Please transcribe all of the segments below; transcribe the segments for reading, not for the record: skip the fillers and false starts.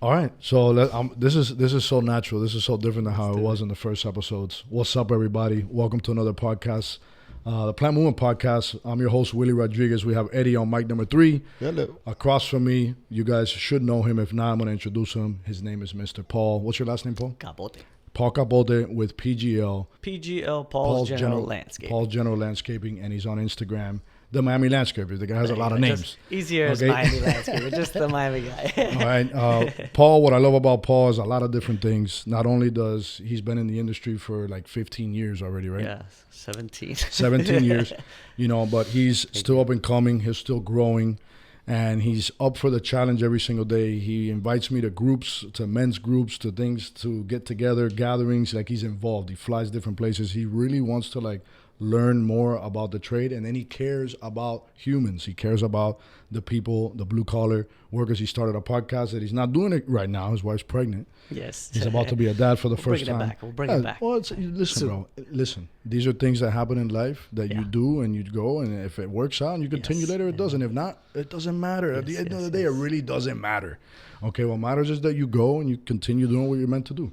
All right. So this is so natural. This is so different than how it was in the first episodes. What's up, everybody? Welcome to another podcast, the Plant Movement Podcast. I'm your host, Willie Rodriguez. We have Eddie on mic number 3. Hello. Across from me, you guys should know him. If not, I'm going to introduce him. His name is Mr. Paul. What's your last name, Paul? Capote. Paul Capote with PGL. PGL, Paul's General Landscaping. Paul's General Landscaping, and he's on Instagram. The Miami Landscaper. The guy has a lot of names. Easier as Miami Landscaper. Just the Miami guy. All right. Paul, what I love about Paul is a lot of different things. Not only does he's been in the industry for like 15 years already, right? Yeah, 17. 17 years, but he's still up and coming. He's still growing. And he's up for the challenge every single day. He invites me to groups, to men's groups, to things, to get together, gatherings. Like, he's involved. He flies different places. He really wants to learn more about the trade, and then he cares about humans. He cares about the people, the blue collar workers. He started a podcast that he's not doing it right now. His wife's pregnant. Yes. He's about to be a dad for the first time. We'll bring it back. Well, listen, bro. Listen. These are things that happen in life that you do and you go, and if it works out and you continue later, it does. And if not, it doesn't matter. At the end of the day, it really doesn't matter. Okay, what matters is that you go and you continue doing what you're meant to do.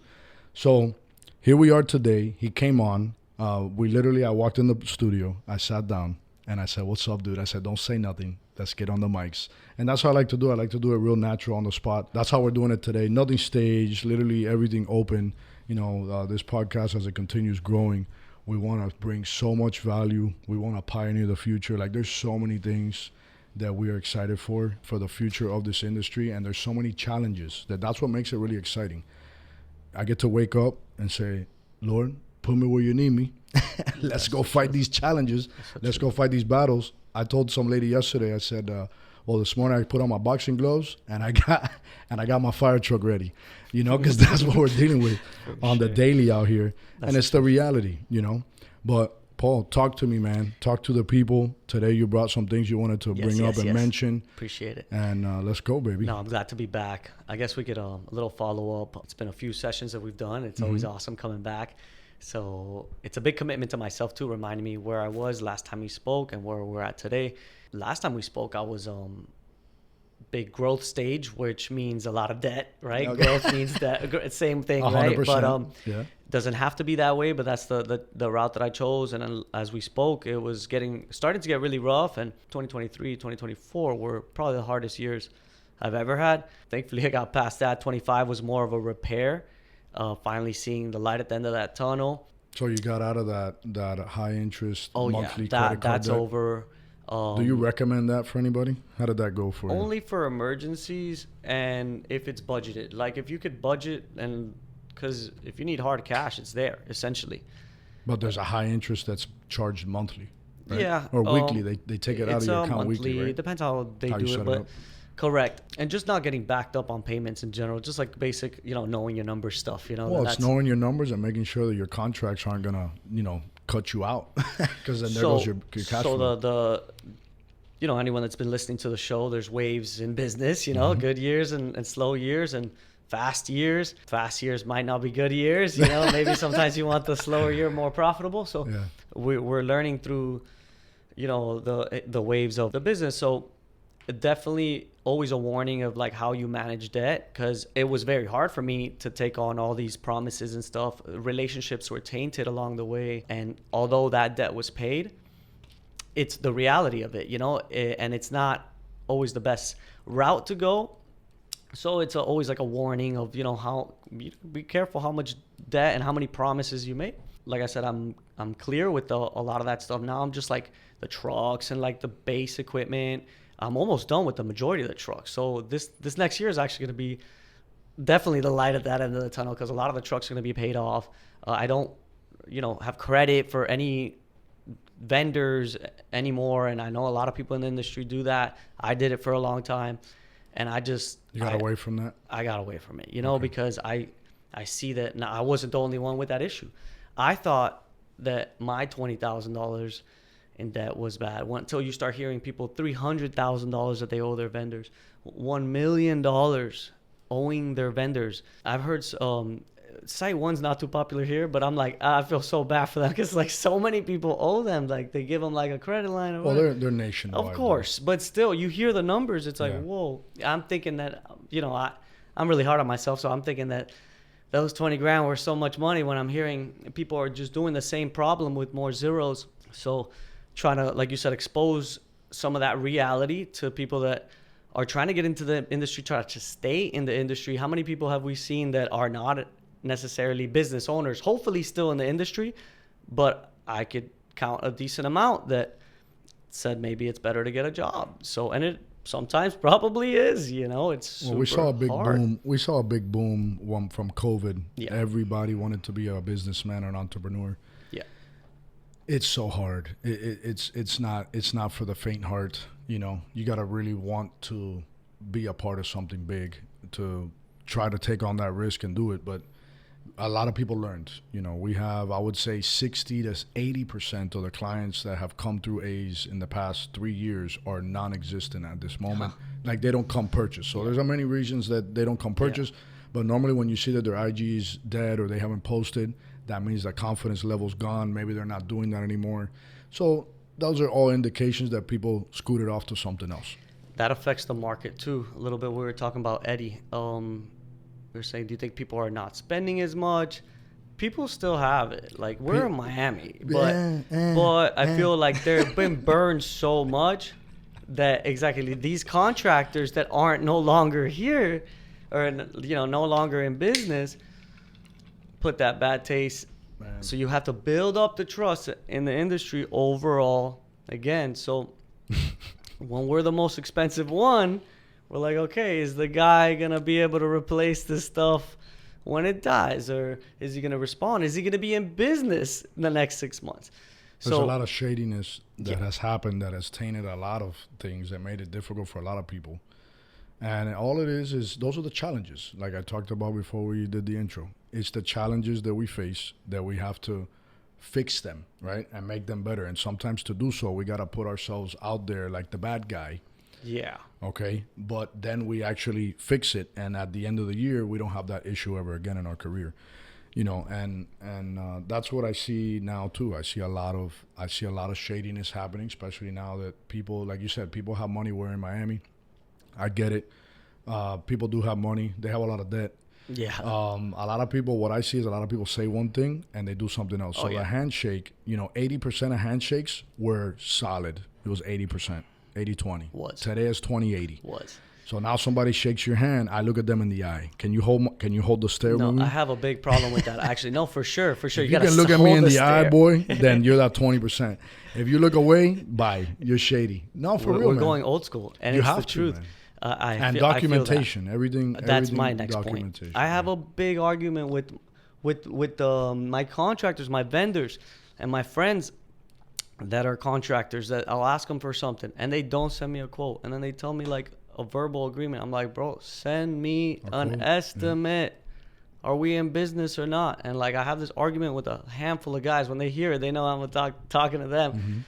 So here we are today. He came on. I walked in the studio, I sat down, and I said, "What's up, dude?" I said, "Don't say nothing. Let's get on the mics." And that's how I like to do it. I like to do it real natural on the spot. That's how we're doing it today. Nothing staged, literally everything open. This podcast, as it continues growing, we want to bring so much value. We want to pioneer the future. There's so many things that we are excited for the future of this industry, and there's so many challenges that's what makes it really exciting. I get to wake up and say, "Lord, put me where you need me. Let's go fight these challenges. Let's go fight these battles." I told some lady yesterday, I said, this morning I put on my boxing gloves and I got my fire truck ready, because that's what we're dealing with on the daily out here. And it's the reality, But Paul, talk to me, man. Talk to the people. Today you brought some things you wanted to bring up and mention. Appreciate it. And let's go, baby. No, I'm glad to be back. I guess we get a little follow-up. It's been a few sessions that we've done. It's always awesome coming back. So it's a big commitment to myself too, reminding me where I was last time we spoke and where we're at today. Last time we spoke, I was big growth stage, which means a lot of debt, right? Okay. Growth means that same thing, 100%. Right? But doesn't have to be that way, but that's the route that I chose. And as we spoke, it was starting to get really rough, and 2023, 2024 were probably the hardest years I've ever had. Thankfully, I got past that. 25 was more of a repair. Finally seeing the light at the end of that tunnel. So you got out of that high interest monthly credit card that's debt? Over. Do you recommend that for anybody? How did that go for you? Only for emergencies and if it's budgeted. If you could budget, and because if you need hard cash, it's there essentially. But there's a high interest that's charged monthly, right? Yeah. Or weekly. They take it out of your account monthly, weekly, right? It depends how they do it, but. Correct. And just not getting backed up on payments in general, just basic, knowing your numbers stuff, Well, it's knowing your numbers and making sure that your contracts aren't going to, cut you out, because then there goes your cash flow. So anyone that's been listening to the show, there's waves in business, good years and slow years and fast years. Fast years might not be good years, maybe sometimes you want the slower year, more profitable. So we're learning through, the waves of the business. So definitely always a warning of how you manage debt, because it was very hard for me to take on all these promises and stuff. Relationships were tainted along the way, and although that debt was paid, it's the reality of it, and it's not always the best route to go. So it's always a warning of how be careful how much debt and how many promises you make. Like I said, I'm clear with a lot of that stuff now. I'm just the trucks and the base equipment. I'm almost done with the majority of the trucks. So this next year is actually going to be definitely the light at that end of the tunnel, because a lot of the trucks are going to be paid off. I don't, have credit for any vendors anymore. And I know a lot of people in the industry do that. I did it for a long time. And You got away from that? I got away from it, because I see that now I wasn't the only one with that issue. I thought that my $20,000 in debt was bad until you start hearing people $300,000 that they owe their vendors, $1 million owing their vendors. I've heard Site One's not too popular here, but I'm like, I feel so bad for them because like so many people owe them. Like they give them like a credit line. Or well, they're nationwide. Of course, but still, you hear the numbers. It's like, whoa. I'm thinking that I'm really hard on myself. So I'm thinking that those 20 grand were so much money when I'm hearing people are just doing the same problem with more zeros. So trying to, like you said, expose some of that reality to people that are trying to get into the industry, try to stay in the industry. How many people have we seen that are not necessarily business owners, hopefully still in the industry, but I could count a decent amount that said maybe it's better to get a job. So, and it sometimes probably is, you know, it's super we saw a big hard. boom. We saw a big boom from COVID. Yeah. Everybody wanted to be a businessman or an entrepreneur. Yeah. It's so hard. It's not for the faint heart. You know, you got to really want to be a part of something big to try to take on that risk and do it. But a lot of people learned. You know, we have, I would say, 60 to 80% of the clients that have come through A's in the past 3 years are non-existent at this moment. Like, they don't come purchase. So there's many reasons that they don't come purchase. But normally when you see that their IG is dead or they haven't posted, that means that confidence level's gone. Maybe they're not doing that anymore. So those are all indications that people scooted off to something else. That affects the market too. A little bit. We were talking about Eddie. We were saying, do you think people are not spending as much? People still have it. Like, we're in Miami, but I feel like they've been burned so much that exactly these contractors that aren't no longer here, or no longer in business, put that bad taste. Man. So you have to build up the trust in the industry overall again. So when we're the most expensive one, we're like, okay, is the guy going to be able to replace this stuff when it dies? Or is he going to respond? Is he going to be in business in the next 6 months? There's a lot of shadiness that has happened that has tainted a lot of things that made it difficult for a lot of people. And all it is those are the challenges, like I talked about before we did the intro. It's the challenges that we face that we have to fix them, right, and make them better. And sometimes to do so, we got to put ourselves out there like the bad guy. Yeah. Okay. But then we actually fix it. And at the end of the year, we don't have that issue ever again in our career. You know, and that's what I see now too. I see a lot of shadiness happening, especially now that people, like you said, people have money. We're in Miami. I get it. People do have money. They have a lot of debt. Yeah. A lot of people, what I see is a lot of people say one thing and they do something else. So the handshake, 80% of handshakes were solid. It was 80%, 80-20. Today is 20-80. So now somebody shakes your hand, I look at them in the eye. Can you hold the stare with me? No, I have a big problem with that. Actually, no, for sure. If you can look at me in the eye, boy, then you're that 20%. If you look away, bye. You're shady. No, for real, we're man. going old school, and you it's have the truth. Man. Documentation, everything. That's my next point. I have a big argument with my contractors, my vendors, and my friends that are contractors. That I'll ask them for something, and they don't send me a quote, and then they tell me like a verbal agreement. I'm like, bro, send me an estimate. Are we in business or not? And like, I have this argument with a handful of guys. When they hear it, they know I'm talking to them. Mm-hmm.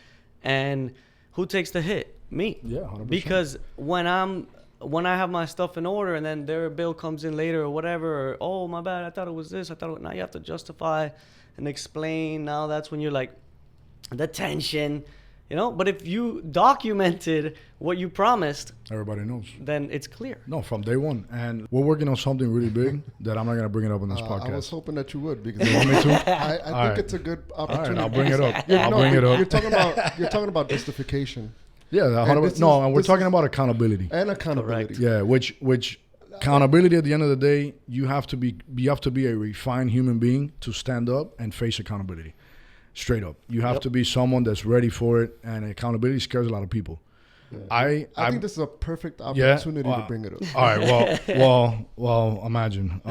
And who takes the hit? Me. Yeah, 100%. Because when I have my stuff in order and then their bill comes in later or whatever, or, oh, my bad, I thought it was this. Now you have to justify and explain. Now that's when you're like, the tension, But if you documented what you promised, everybody knows. Then it's clear. No, from day one. And we're working on something really big that I'm not going to bring it up in this podcast. I was hoping that you would, because you want me to? I think it's a good opportunity. All right, I'll bring it up. I'll bring it up. You're talking about justification. Yeah, and we're talking about accountability. And accountability. Correct. Yeah, which accountability at the end of the day, you have to be a refined human being to stand up and face accountability. Straight up. You have to be someone that's ready for it, and accountability scares a lot of people. Yeah. I think this is a perfect opportunity to bring it up. All right, well, imagine.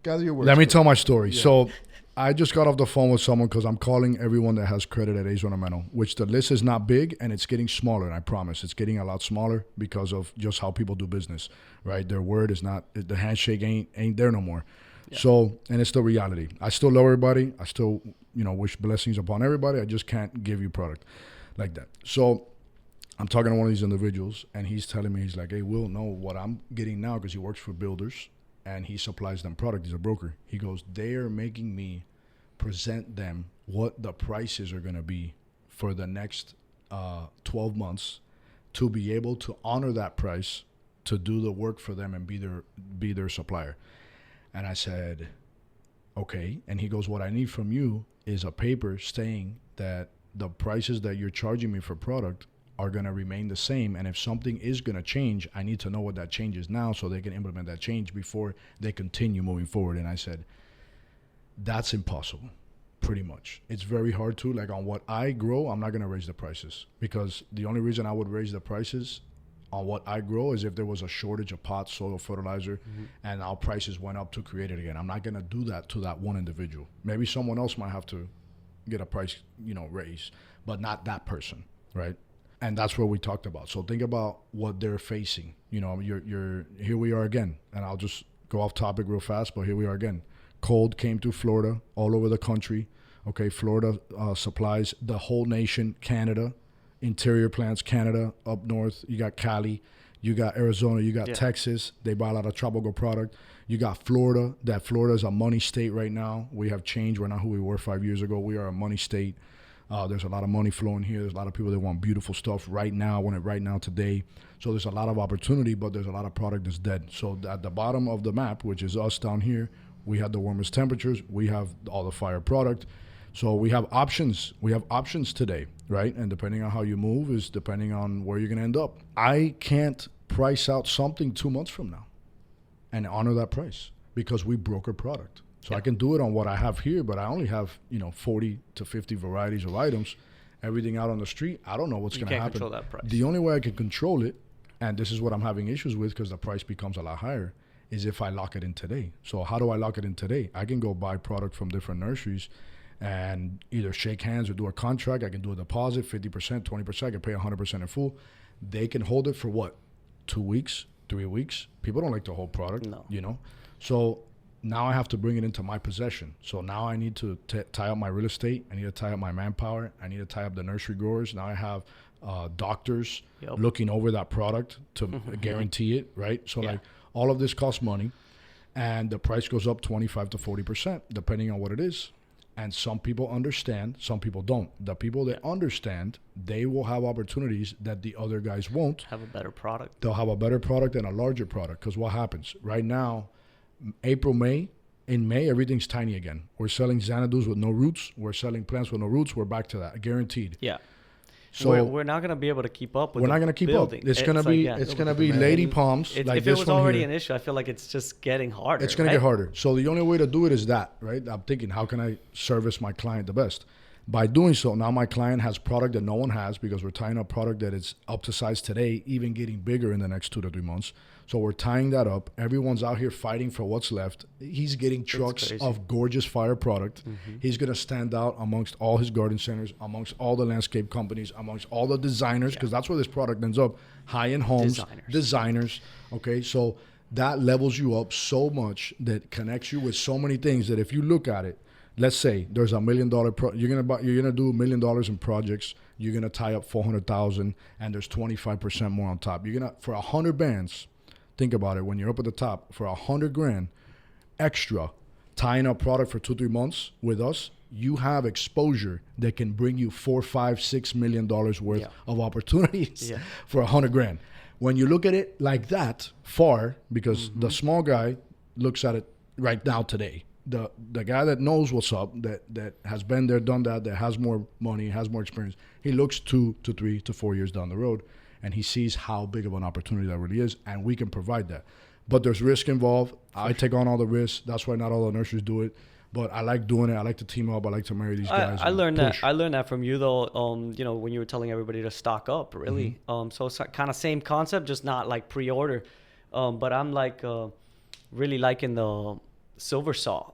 Gather your words. Let me tell my story. Yeah. So I just got off the phone with someone because I'm calling everyone that has credit at Ace Ornamental, which the list is not big and it's getting smaller. And I promise it's getting a lot smaller because of just how people do business, right? Their word is not, the handshake ain't there no more. Yeah. So, and it's the reality. I still love everybody. I still, wish blessings upon everybody. I just can't give you product like that. So I'm talking to one of these individuals and he's telling me, he's like, hey, Will, know what I'm getting now, because he works for builders and he supplies them product. He's a broker. He goes, they're making me present them what the prices are going to be for the next 12 months to be able to honor that price to do the work for them and be their supplier. And I said, okay. And he goes, what I need from you is a paper saying that the prices that you're charging me for product are going to remain the same. And if something is going to change, I need to know what that change is now so they can implement that change before they continue moving forward. And I said, that's impossible, pretty much. It's very hard to, like on what I grow, I'm not going to raise the prices, because the only reason I would raise the prices on what I grow is if there was a shortage of pots, soil, fertilizer, and our prices went up to create it again. I'm not going to do that to that one individual. Maybe someone else might have to get a price, raise, but not that person, right? And that's what we talked about. So think about what they're facing. You're here we are again, and I'll just go off topic real fast, but here we are again. Cold came to Florida, all over the country. Okay, Florida supplies the whole nation, Canada, interior plants, Canada, up north. You got Cali, you got Arizona, you got Texas. They buy a lot of tropical product. You got Florida. That Florida is a money state right now. We have changed. We're not who we were 5 years ago. We are a money state. There's a lot of money flowing here. There's a lot of people that want beautiful stuff right now, want it right now, today. So there's a lot of opportunity, but there's a lot of product that's dead. So at the bottom of the map, which is us down here, we have the warmest temperatures. We have all the fire product. So we have options. We have options today, right? And depending on how you move is depending on where you're going to end up. I can't price out something 2 months from now and honor that price because we broker product. So I can do it on what I have here, but I only have, 40 to 50 varieties of items. Everything out on the street, I don't know what's going to happen. You can't control that price. The only way I can control it, and this is what I'm having issues with because the price becomes a lot higher, is if I lock it in today. So how do I lock it in today? I can go buy product from different nurseries and either shake hands or do a contract. I can do a deposit, 50%, 20%. I can pay 100% in full. They can hold it for what? 2 weeks, 3 weeks? People don't like to hold product, So now I have to bring it into my possession. So now I need to tie up my real estate. I need to tie up my manpower. I need to tie up the nursery growers. Now I have doctors looking over that product to guarantee it, right? So like all of this costs money, and the price goes up 25 to 40%, depending on what it is. And some people understand, some people don't. The people that understand, they will have opportunities that the other guys won't. Have a better product. They'll have a better product and a larger product. Because what happens? Right now, April, May, in May, everything's tiny again. We're selling Xanadus with no roots. We're selling plants with no roots. We're back to that, guaranteed. Yeah. So we're not going to be able to keep up with. We're not going to keep up. It's going to be lady palms. If it was already an issue, I feel like it's just getting harder. It's going to get harder. So the only way to do it is that, right? I'm thinking, how can I service my client the best? By doing so, now my client has product that no one has because we're tying up product that is up to size today, even getting bigger in the next 2 to 3 months. So we're tying that up. Everyone's out here fighting for what's left. He's getting trucks of gorgeous fire product. He's going to stand out amongst all his garden centers, amongst all the landscape companies, amongst all the designers, because that's where this product ends up. High-end homes, designers. Okay, so that levels you up so much that connects you with so many things that if you look at it, let's say there's $1 million you're gonna do $1 million in projects. You're gonna tie up 400,000, and there's 25% more on top. You're gonna for 100 bands. Think about it. When you're up at the top for $100,000 extra, tying up product for 2-3 months with us, you have exposure that can bring you $4, $5, $6 million worth of opportunities for $100,000. When you look at it like that, far, because the small guy looks at it right now today. The guy that knows what's up, that has been there, done that has more money, has more experience, he looks 2 to 3 to 4 years down the road, and he sees how big of an opportunity that really is, and we can provide that. But there's risk involved. I take on all the risks. That's why not all the nurseries do it. But I like doing it. I like to team up. I like to marry these guys. I learned that from you though. When you were telling everybody to stock up, really. So it's kind of same concept, just not like pre-order. But I'm like really liking the silver saw,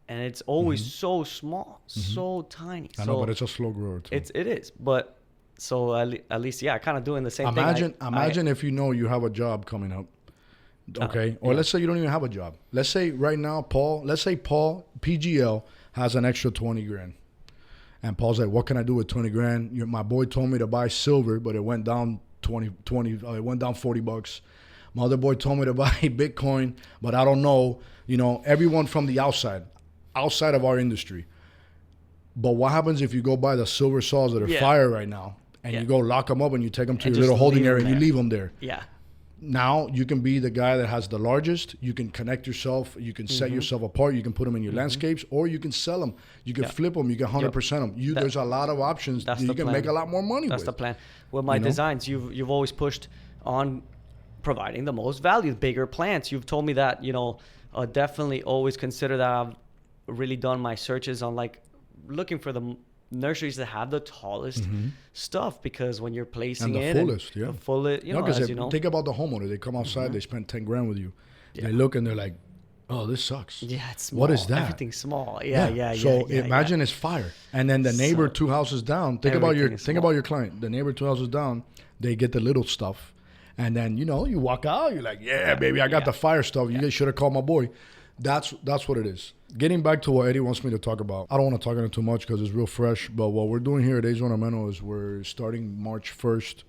and it's always so small, so tiny. I know, but it's a slow grower too. It is, but so at least kind of doing the same thing. Imagine if you have a job coming up. Okay. Or let's say you don't even have a job. Let's say right now, Paul, PGL has an extra $20,000. And Paul's like, what can I do with $20,000? My boy told me to buy silver, but it went down it went down $40. My other boy told me to buy Bitcoin, but I don't know. Everyone from the outside of our industry. But what happens if you go buy the silver saws that are fire right now, and you go lock them up and you take them to your little holding area and you leave them there? Yeah. now you can be the guy that has the largest. You can connect yourself. You can set yourself apart. You can put them in your landscapes, or you can sell them. You can flip them. You can 100% them. There's a lot of options. You can make a lot more money with. That's the plan. With my designs, you've always pushed on providing the most value, bigger plants. You've told me that, definitely always consider that. I've really done my searches on like looking for the nurseries that have the tallest stuff, because when you're placing and the fullest, the fullest, think about the homeowner. They come outside, they spend 10 grand with you. They look and they're like, oh, this sucks. Yeah, it's small. What is that? Everything's small. So imagine it's fire. And then the neighbor 2 houses down, think about your client. The neighbor 2 houses down, they get the little stuff. And then, you walk out, you're like, yeah, baby, I got the fire stuff. You guys should have called my boy. That's what it is. Getting back to what Eddie wants me to talk about, I don't want to talk on it too much because it's real fresh, but what we're doing here at A's Ornamental is we're starting March 1st.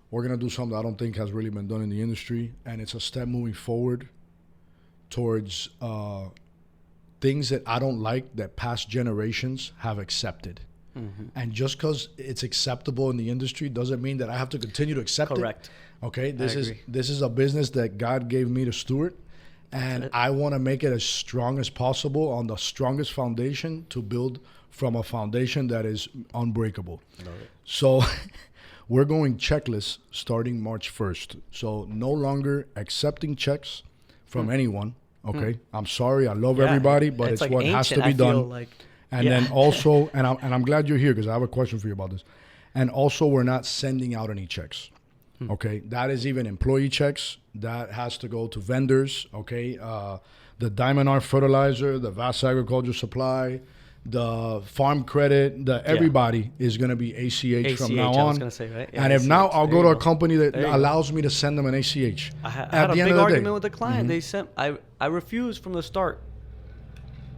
We're going to do something I don't think has really been done in the industry, and it's a step moving forward towards things that I don't like that past generations have accepted. And just because it's acceptable in the industry doesn't mean that I have to continue to accept it. Correct. Okay, this is a business that God gave me to steward. And I want to make it as strong as possible on the strongest foundation to build from a foundation that is unbreakable. So we're going checkless starting March 1st. So no longer accepting checks from anyone. Okay. I'm sorry. I love everybody, but it's like what has to be done. Then also, and I'm glad you're here because I have a question for you about this. And also, we're not sending out any checks. Okay, that is even employee checks. That has to go to vendors. Okay, the Diamond Art Fertilizer, the Vast Agriculture Supply, the Farm Credit, everybody is going to be ACH from now on. I was going to say, right? Yeah, and ACH, if now I'll go to a company that allows me to send them an ACH. I had a big argument with the client. They sent. I refused from the start.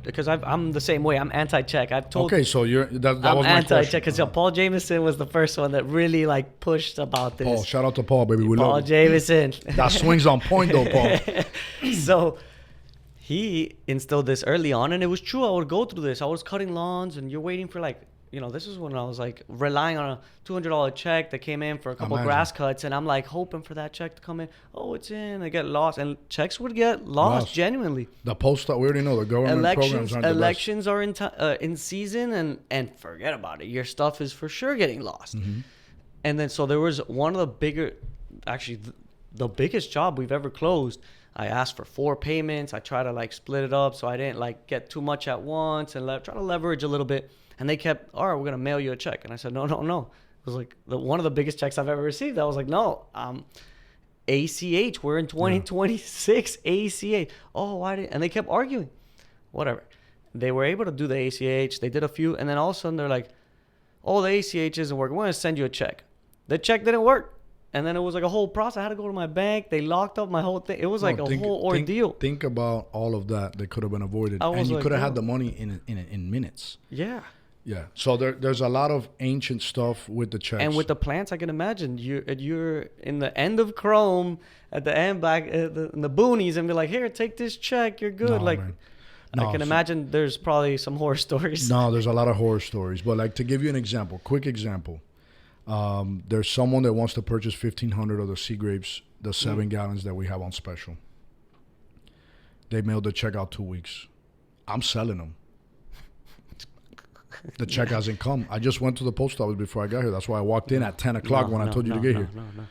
Because I'm the same way. I'm anti-check. I've told. Okay, so that was my question. I'm anti-check because Paul Jameson was the first one that really like pushed about this. Paul, shout out to Paul, baby. We Paul love Jameson. That swings on point though, Paul. So he instilled this early on, and it was true. I would go through this. I was cutting lawns, and you're waiting for like, this is when I was like relying on a $200 check that came in for a couple grass cuts, and I'm like hoping for that check to come in. Oh, it's in. I get lost, and checks would get lost genuinely. The post, we already know the government programs aren't elections are in season, and forget about it. Your stuff is for sure getting lost. And then so there was one of the bigger, actually the biggest job we've ever closed. I asked for 4 payments. I try to like split it up so I didn't like get too much at once and try to leverage a little bit. And they kept, all right, we're going to mail you a check. And I said, no. It was like one of the biggest checks I've ever received. I was like, no, ACH. We're in 2026, ACH. Oh, why did? And they kept arguing. Whatever. They were able to do the ACH. They did a few. And then all of a sudden they're like, oh, the ACH isn't working. We're going to send you a check. The check didn't work. And then it was like a whole process. I had to go to my bank. They locked up my whole thing. It was like a whole ordeal. Think about all of that could have been avoided. And you could have had the money in minutes. Yeah. Yeah. So there's a lot of ancient stuff with the checks. And with the plants, I can imagine you're in the end of Chrome at the end back in the boonies and be like, here, take this check. You're good. I can imagine there's probably some horror stories. No, there's a lot of horror stories. But like to give you an example, quick example. There's someone that wants to purchase 1,500 of the sea grapes, the 7 gallons that we have on special. They mailed the check out 2 weeks. I'm selling them. The check hasn't come. I just went to the post office before I got here. That's why I walked in at 10 o'clock when I told you to get here. No.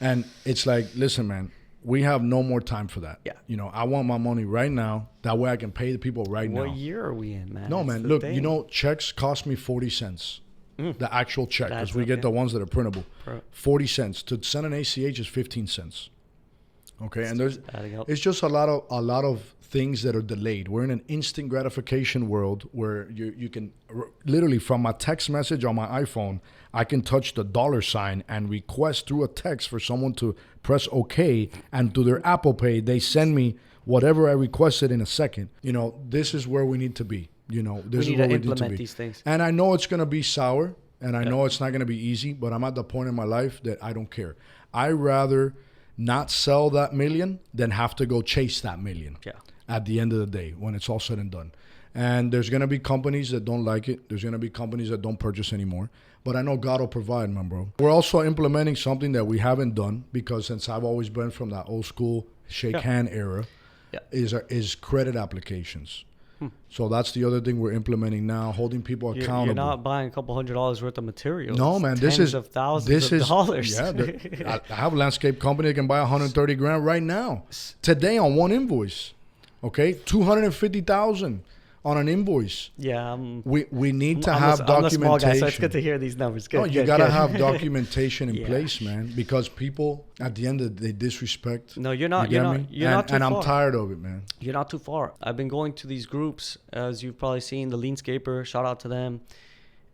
And it's like, listen, man, we have no more time for that. Yeah. I want my money right now. That way I can pay the people now. What year are we in, man? No, man. Look, checks cost me 40 cents. The actual check, because we get the ones that are printable. 40 cents. To send an ACH is 15 cents. Okay, and it's just a lot of things that are delayed. We're in an instant gratification world where you can literally from my text message on my iPhone, I can touch the $sign and request through a text for someone to press OK, and through their Apple Pay, they send me whatever I requested in a second. This is where we need to be. This is where we need to be. These things. And I know it's going to be sour, and I know it's not going to be easy, but I'm at the point in my life that I don't care. I rather not sell that million than have to go chase that million at the end of the day when it's all said and done. And there's going to be companies that don't like it. There's going to be companies that don't purchase anymore. But I know God will provide, man, bro. We're also implementing something that we haven't done because since I've always been from that old school shake hand era, is credit applications. So that's the other thing we're implementing now, holding people accountable. You're not buying a couple $100s worth of materials. No, man. Tens of thousands of dollars. Yeah, I have a landscape company that can buy $130,000 right now, today on one invoice. Okay, $250,000 on an invoice. Yeah, we need to have documentation. I'm the small guy, so it's good to hear these numbers. Good. No, you gotta have documentation in place, man, because people at the end of the day disrespect. No, you're not. You're not too far. And I'm tired of it, man. You're not too far. I've been going to these groups, as you've probably seen, the Leanscaper. Shout out to them.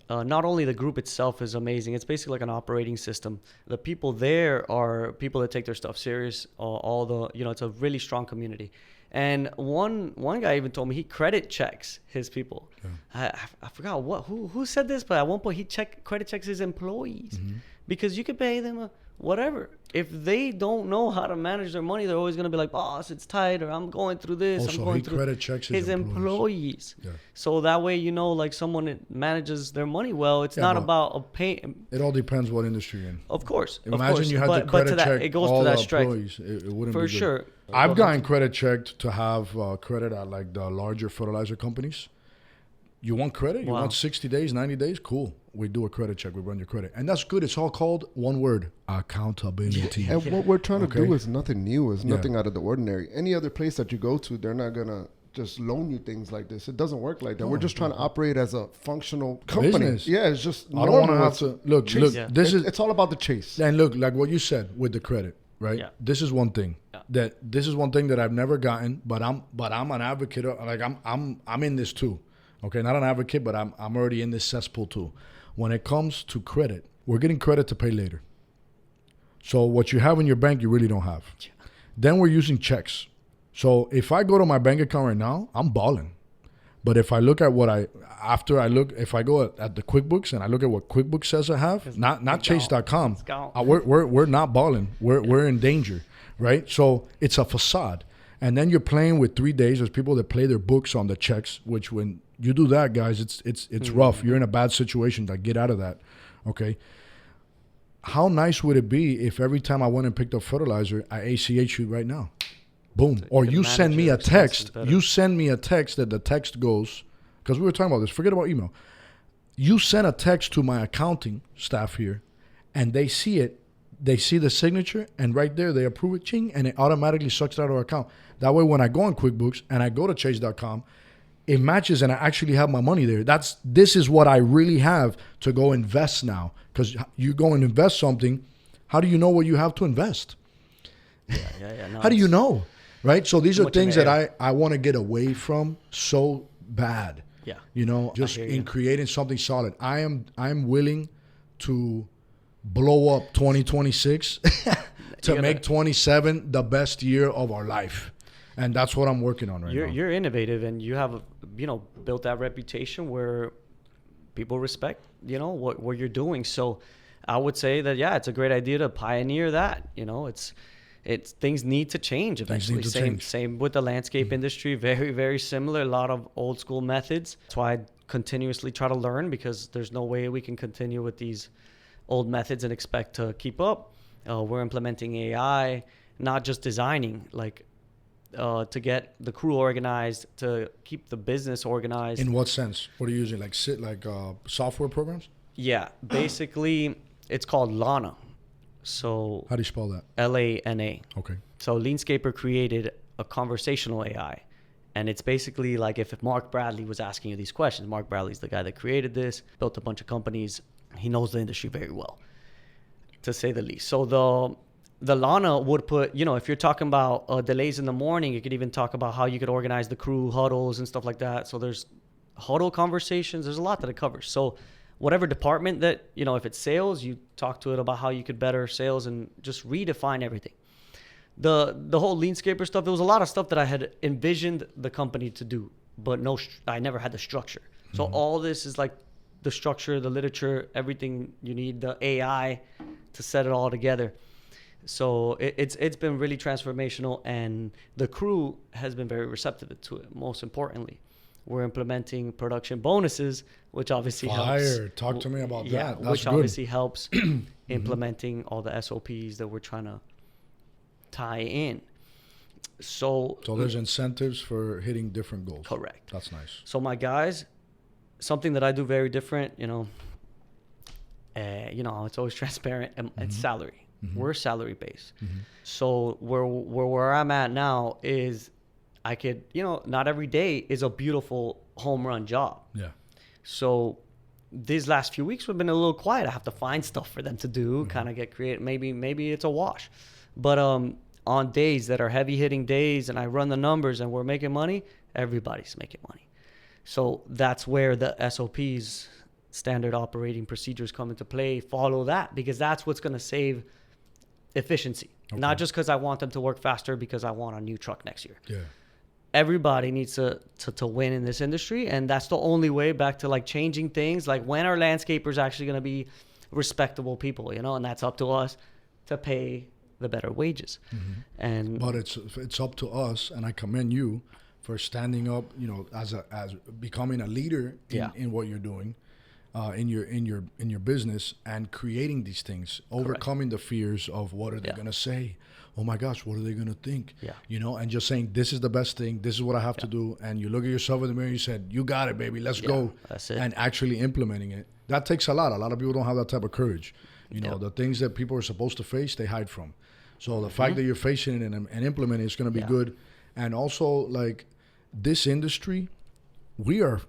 Not only the group itself is amazing, it's basically like an operating system. The people there are people that take their stuff serious. It's a really strong community. And one guy even told me he credit checks his people. Yeah. I forgot who said this, but at one point he credit checks his employees because you could pay them whatever. If they don't know how to manage their money, they're always going to be like, boss, it's tight, or I'm going through this. Also, I'm going through credit checks his employees. Yeah. So that way, like someone that manages their money well, it's not about a pay. It all depends what industry you're in. Of course. Imagine you had to credit check it goes all to that the strike. employees. It wouldn't For be good. sure. I've gotten credit checked to have credit at like the larger fertilizer companies. You want credit? You want 60 days, 90 days? Cool. We do a credit check. We run your credit. And that's good. It's all called one word, accountability. And what we're trying to do is nothing new. It's nothing out of the ordinary. Any other place that you go to, they're not going to just loan you things like this. It doesn't work like that. We're just trying to operate as a functional company. Business. Yeah, it's just I don't want to have to look. It's all about the chase. And look, like what you said with the credit, right? Yeah. This is one thing that I've never gotten, but I'm an advocate of, like I'm in this too. Okay, not an advocate, but I'm already in this cesspool too. When it comes to credit, we're getting credit to pay later. So what you have in your bank, you really don't have. Yeah. Then we're using checks. So if I go to my bank account right now, I'm balling. But if I look at if I go at the QuickBooks and I look at what QuickBooks says I have, not Chase.com, we're not balling. We're in danger, right? So it's a facade. And then you're playing with 3 days. There's people that play their books on the checks, which when you do that, guys, it's rough. You're in a bad situation. Like, get out of that, okay? How nice would it be if every time I went and picked up fertilizer, I ACH you right now? Boom. Or you send me a text. You send me a text that the text goes, because we were talking about this. Forget about email. You send a text to my accounting staff here, and they see it. They see the signature, and right there, they approve it, ching, and it automatically sucks it out of our account. That way, when I go on QuickBooks and I go to Chase.com, it matches and I actually have my money there. This is what I really have to go invest now. Because you go and invest something, how do you know what you have to invest? Yeah. No, how do you know? Right? So these are things that I want to get away from so bad. Yeah. Just in creating something solid. I'm willing to blow up 2026 to make 27 the best year of our life. And that's what I'm working on now. You're innovative, and you have, built that reputation where people respect, what you're doing. So I would say that, it's a great idea to pioneer that. It's things need to change eventually. Same with the landscape industry. Very, very similar. A lot of old school methods. That's why I continuously try to learn, because there's no way we can continue with these old methods and expect to keep up. We're implementing AI, not just designing, to get the crew organized, to keep the business organized. In what sense? What are you using? Like software programs? Yeah, basically it's called Lana. So how do you spell that? LANA. Okay. So Leanscaper created a conversational AI, and it's basically like if Mark Bradley was asking you these questions. Mark Bradley's the guy that created this, built a bunch of companies. He knows the industry very well, to say the least. So the Lana would put, if you're talking about delays in the morning, you could even talk about how you could organize the crew huddles and stuff like that. So there's huddle conversations. There's a lot that it covers. So whatever department that, if it's sales, you talk to it about how you could better sales and just redefine everything. The whole Leanscaper stuff, there was a lot of stuff that I had envisioned the company to do, but I never had the structure. So all this is like the structure, the literature, everything you need, the AI to set it all together. So it's been really transformational, and the crew has been very receptive to it, most importantly. we're implementing production bonuses, which obviously helps. Talk to me about that. That's which good. obviously helps implementing all the SOPs that we're trying to tie in. So there's incentives for hitting different goals. Correct. That's nice. So my guys, something that I do very different, it's always transparent, and salary. We're salary based. So where I'm at now is I could, not every day is a beautiful home run job. Yeah. So these last few weeks have been a little quiet. I have to find stuff for them to do, kind of get creative. Maybe it's a wash. But on days that are heavy hitting days and I run the numbers and we're making money, everybody's making money. So that's where the SOPs, standard operating procedures, come into play. Follow that, because that's what's going to save efficiency. Okay. Not just because I want them to work faster because I want a new truck next year. Yeah. Everybody needs to win in this industry, and that's the only way back to like changing things. Like, when are landscapers actually going to be respectable people, and that's up to us to pay the better wages. But it's up to us, and I commend you for standing up, as becoming a leader in what you're doing, in your business, and creating these things, overcoming the fears of what are they going to say. Oh my gosh, what are they going to think? Yeah. And just saying, this is the best thing. This is what I have to do. And you look at yourself in the mirror, you said, you got it, baby. Let's go. That's it. And actually implementing it. That takes a lot. A lot of people don't have that type of courage. The things that people are supposed to face, they hide from. So the fact that you're facing it and implementing it is going to be good. And also, like, this industry, we are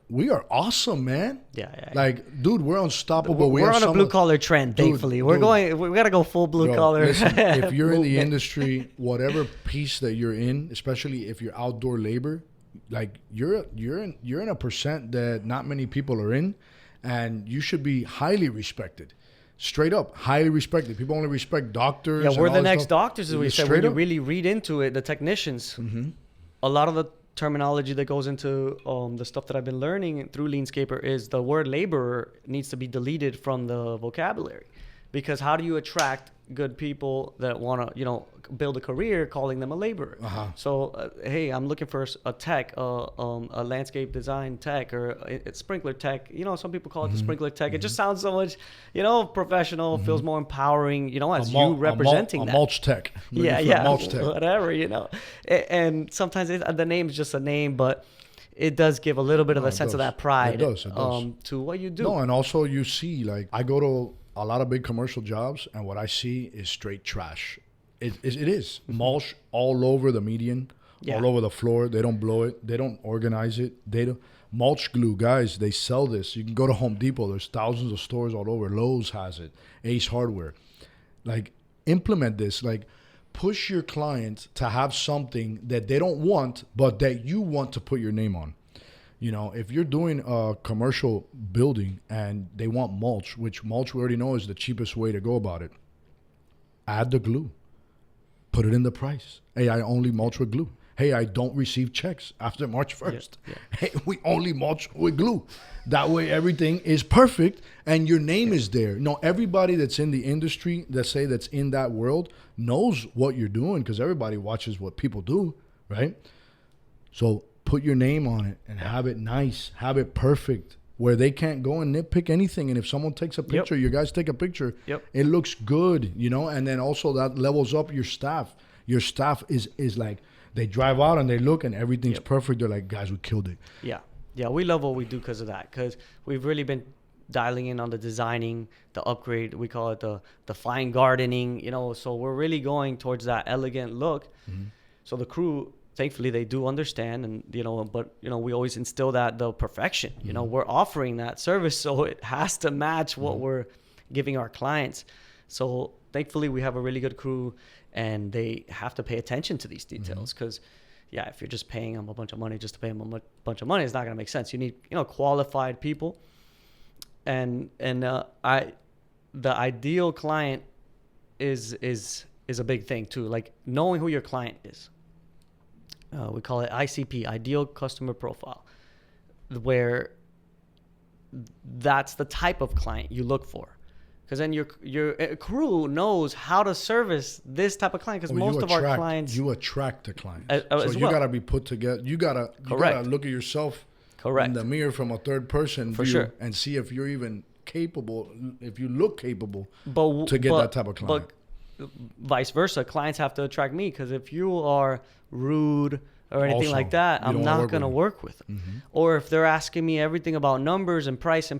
awesome, man. Yeah. Like, dude, we're unstoppable. We're on a blue collar trend, thankfully. We gotta go full blue collar. Listen, if you're in the industry, whatever piece that you're in, especially if you're outdoor labor, like you're in a percent that not many people are in, and you should be highly respected. Straight up, highly respected. People only respect doctors. Yeah, we're the next doctors, as we said. When you really read into it, the technicians, a lot of the terminology that goes into the stuff that I've been learning through Leanscaper is the word laborer needs to be deleted from the vocabulary, because how do you attract good people that want to build a career calling them a laborer? So hey, I'm looking for a tech, a landscape design tech, or a sprinkler tech. Some people call it the sprinkler tech. It just sounds so much professional, feels more empowering, as you representing that. A mulch tech. Mulch tech. Whatever, and sometimes the name is just a name, but it does give a little bit of a sense of that pride. It does. To what you do. No, and also you see, like, I go to a lot of big commercial jobs, and what I see is straight trash. It is mulch all over the median, all over the floor. They don't blow it. They don't organize it. They don't. Mulch glue, guys, they sell this. You can go to Home Depot. There's thousands of stores all over. Lowe's has it. Ace Hardware. Like, implement this. Like, push your client to have something that they don't want, but that you want to put your name on. If you're doing a commercial building and they want mulch, which mulch we already know is the cheapest way to go about it, add the glue. Put it in the price. Hey, I only mulch with glue. Hey, I don't receive checks after March 1st. Hey, we only mulch with glue. That way everything is perfect and your name is there. No, everybody that's in the industry, that's in that world, knows what you're doing, because everybody watches what people do, right? So put your name on it and have it nice, have it perfect, where they can't go and nitpick anything. And if someone takes a picture, you guys take a picture, it looks good, and then also that levels up your staff. Your staff is like, they drive out and they look and everything's perfect. They're like, guys, we killed it. Yeah, we love what we do because of that, because we've really been dialing in on the designing, the upgrade. We call it the fine gardening, so we're really going towards that elegant look. So the crew, thankfully, they do understand, and but we always instill that the perfection. We're offering that service, so it has to match what we're giving our clients. So thankfully, we have a really good crew, and they have to pay attention to these details, because if you're just paying them a bunch of money just to pay them a bunch of money, it's not going to make sense. You need qualified people, and the ideal client is a big thing too. Like, knowing who your client is. We call it ICP, ideal customer profile, where that's the type of client you look for. Because then your crew knows how to service this type of client. Because most of our clients, you attract the client. So you gotta be put together. You gotta look at yourself Correct. in the mirror from a third person For view sure. and see if you're even capable, if you look capable to get that type of client. But vice versa, clients have to attract me, because if you are rude or anything Also, like that, you I'm don't not going to work with them. Mm-hmm. Or if they're asking me everything about numbers and price,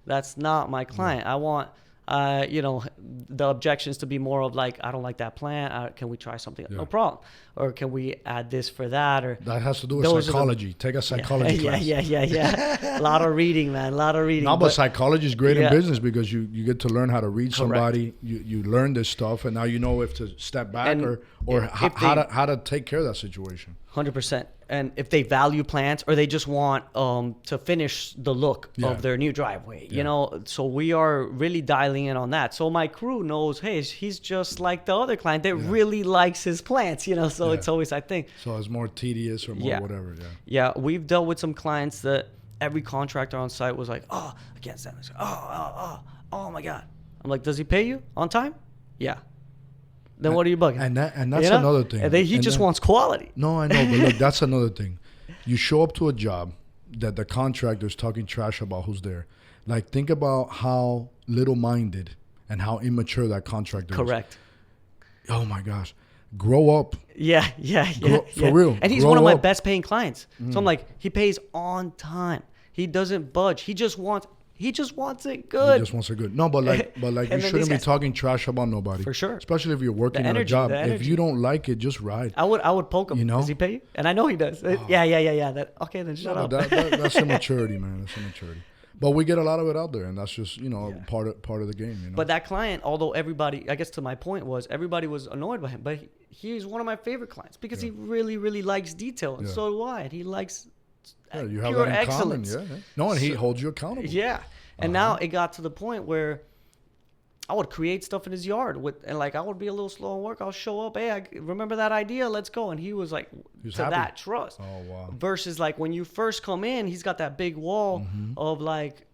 that's not my client. I want, the objections to be more of like, I don't like that plan. Can we try something? Yeah. No problem. Or can we add this for that? Or That has to do with psychology. Take a psychology class. Yeah. A lot of reading, man. A lot of reading. No, but psychology is great in Yeah. business because you get to learn how to read Correct. somebody. You learn this stuff, and now you know if to step back And or if how to take care of that situation. 100%. And if they value plants, or they just want to finish the look Yeah. of their new driveway, Yeah. so we are really dialing in on that. So my crew knows, hey, he's just like the other client that really likes his plants, so it's always, I think. So it's more tedious or more whatever. Yeah. Yeah, we've dealt with some clients that every contractor on site was like, oh, I can't stand this. Oh my God. I'm like, does he pay you on time? Yeah. Then what are you bugging? And that's another thing. And he just wants quality. No, I know, but look, that's another thing. You show up to a job that the contractor's talking trash about who's there. Like, think about how little-minded and how immature that contractor is. Correct. Oh my gosh, grow up. Yeah. For real. And he's grow one of my up. best paying clients. So I'm like, he pays on time. He doesn't budge. He just wants it good. He just wants it good. No, but like you shouldn't be talking trash about nobody. For sure. Especially if you're working The at a energy, job. the If energy. you don't like it, just ride. I would poke him. Does he pay you? And I know he does. Yeah. Okay, then shut up. That's immaturity, man. That's immaturity. But we get a lot of it out there, and that's just part of the game. But that client, although everybody, I guess to my point was, everybody was annoyed by him, but he's one of my favorite clients because he really, really likes detail, and so do I. And he likes you have pure that in excellence. common. Yeah. No, and he holds you accountable. Yeah. And now it got to the point where I would create stuff in his yard and like I would be a little slow on work. I'll show up. Hey, I remember that idea. Let's go. And he was like, happy. That trust. Oh, wow. Versus like when you first come in, he's got that big wall of like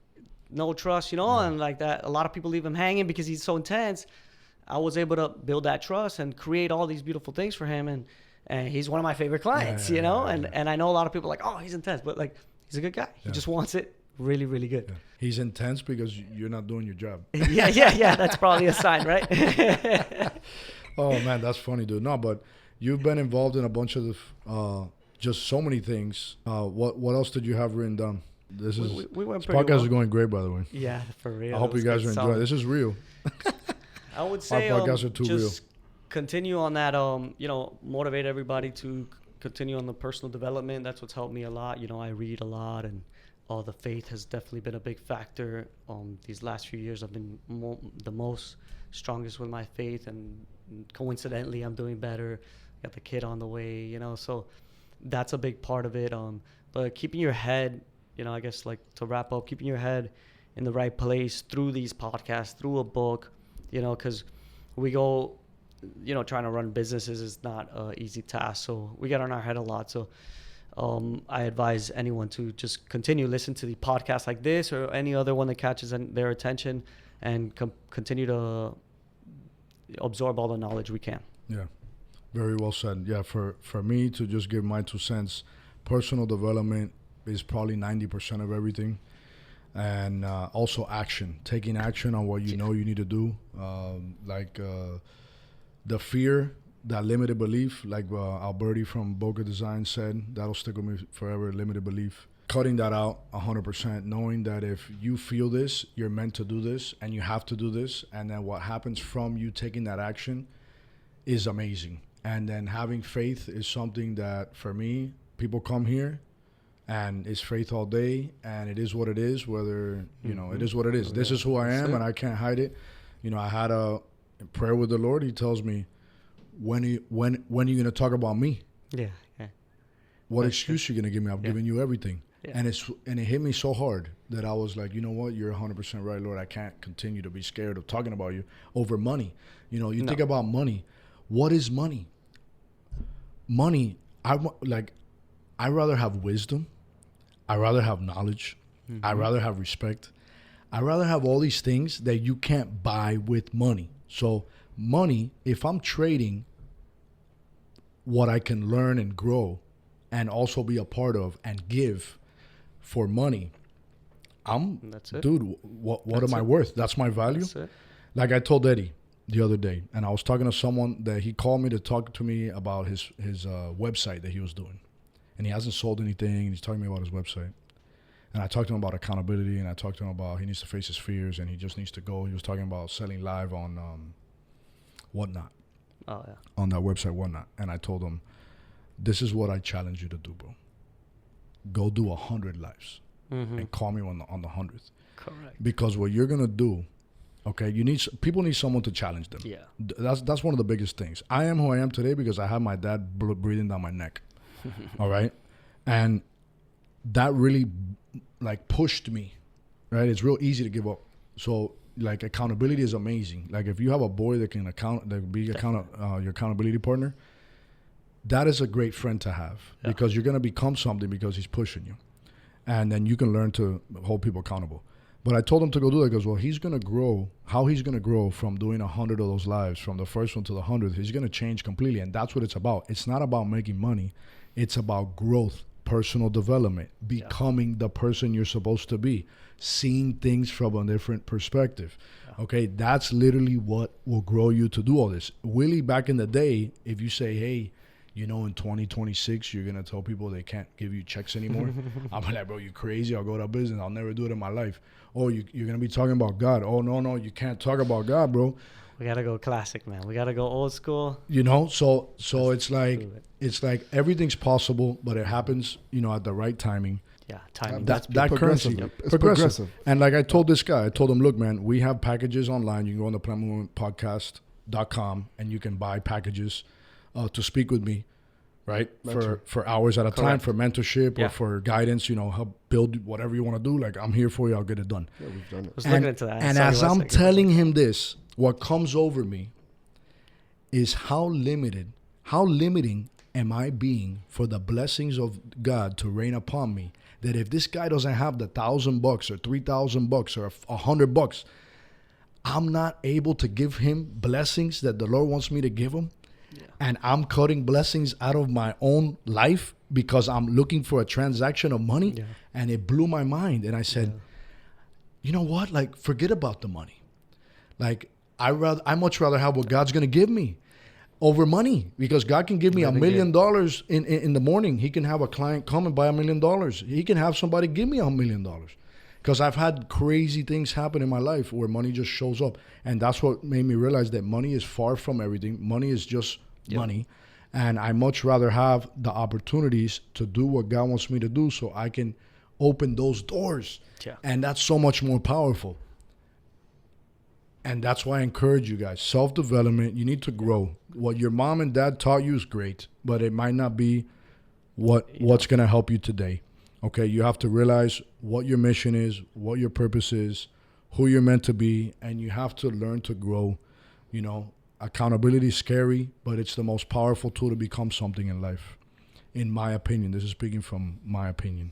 no trust, and like that. A lot of people leave him hanging because he's so intense. I was able to build that trust and create all these beautiful things for him. And he's one of my favorite clients, And I know a lot of people are like, oh, he's intense, but like he's a good guy. He just wants it really, really good. Yeah. He's intense because you're not doing your job. Yeah. That's probably a sign, right? Oh man, that's funny, dude. No, but you've been involved in a bunch of just so many things. What else did you have written down? This podcast is going great, by the way. Yeah, for real. I hope you guys are enjoying. This is real. I would say our podcasts are too real. Continue on that. Motivate everybody to continue on the personal development. That's what's helped me a lot. I read a lot, and the faith has definitely been a big factor. These last few years, I've been the most strongest with my faith, and coincidentally, I'm doing better. Got the kid on the way, so that's a big part of it. But keeping your head, I guess like to wrap up, keeping your head in the right place through these podcasts, through a book, because we go, trying to run businesses is not an easy task. So we get on our head a lot. So I advise anyone to just continue listen to the podcast like this or any other one that catches their attention, and continue to absorb all the knowledge we can. Yeah, very well said. Yeah, for me to just give my 2 cents, personal development is probably 90% of everything. And also action, taking action on what you know you need to do. The fear, that limited belief, like Alberti from Boca Design said, that'll stick with me forever, limited belief. Cutting that out 100%, knowing that if you feel this, you're meant to do this, and you have to do this, and then what happens from you taking that action is amazing. And then having faith is something that, for me, people come here, and it's faith all day, and it is what it is, whether, it is what it is. This is who I am, and I can't hide it. I had a prayer with the Lord. He tells me, when are you going to talk about me? Yeah. What excuse are you going to give me? I've given you everything. Yeah. And it hit me so hard that I was like, you know what? You're 100% right, Lord. I can't continue to be scared of talking about you over money. Think about money. What is money? Money, I'd rather have wisdom. I'd rather have knowledge. Mm-hmm. I'd rather have respect. I'd rather have all these things that you can't buy with money. So money, if I'm trading what I can learn and grow and also be a part of and give for money, That's it. Dude, what am I worth? That's my value. That's it. Like I told Eddie the other day, and I was talking to someone that he called me to talk to me about his website that he was doing. And he hasn't sold anything, and he's talking to me about his website. And I talked to him about accountability, and I talked to him about he needs to face his fears, and he just needs to go. He was talking about selling live on Whatnot. Oh, yeah. On that website, Whatnot. And I told him, this is what I challenge you to do, bro. Go do 100 lives and call me on the 100th. Correct. Because what you're going to do, okay, people need someone to challenge them. Yeah. That's one of the biggest things. I am who I am today because I have my dad breathing down my neck. All right? And that really like pushed me, right? It's real easy to give up. So like accountability is amazing. Like if you have a boy that can be your accountability partner, that is a great friend to have because you're going to become something because he's pushing you. And then you can learn to hold people accountable. But I told him to go do that because, well, he's going to grow. How he's going to grow from doing 100 of those lives, from the first one to the 100th, he's going to change completely. And that's what it's about. It's not about making money. It's about growth, personal development, becoming the person you're supposed to be, seeing things from a different perspective. Yeah. Okay, that's literally what will grow you to do all this. Willie, back in the day, if you say, hey, you know, in 2026, you're going to tell people they can't give you checks anymore. I'm like, bro, you crazy. I'll go to business. I'll never do it in my life. Oh, you're going to be talking about God. Oh, no, you can't talk about God, bro. We got to go classic, man. We got to go old school. You know, so it's like everything's possible, but it happens, you know, at the right timing. Yeah, timing. That currency. It's progressive. And like I told this guy, I told him, look, man, we have packages online. You can go on the PlanMovementPodcast.com and you can buy packages to speak with me, right? For hours at a time, for mentorship or for guidance, you know, help build whatever you want to do. Like, I'm here for you. I'll get it done. Yeah, we've done it. I was looking into that. And as I'm telling him this, what comes over me is how limiting am I being for the blessings of God to rain upon me, that if this guy doesn't have the $1,000 or $3,000 or $100, I'm not able to give him blessings that the Lord wants me to give him. Yeah. And I'm cutting blessings out of my own life because I'm looking for a transaction of money. Yeah. And it blew my mind. And I said, you know what? Like, forget about the money. Like, I much rather have what God's going to give me over money, because God can give me $1 million in the morning. He can have a client come and buy $1 million. He can have somebody give me $1 million. Because I've had crazy things happen in my life where money just shows up. And that's what made me realize that money is far from everything. Money is just money. And I much rather have the opportunities to do what God wants me to do so I can open those doors. Yeah. And that's so much more powerful. And that's why I encourage you guys. Self-development, you need to grow. What your mom and dad taught you is great, but it might not be what's going to help you today. Okay, you have to realize what your mission is, what your purpose is, who you're meant to be, and you have to learn to grow. You know, accountability is scary, but it's the most powerful tool to become something in life, in my opinion. This is speaking from my opinion.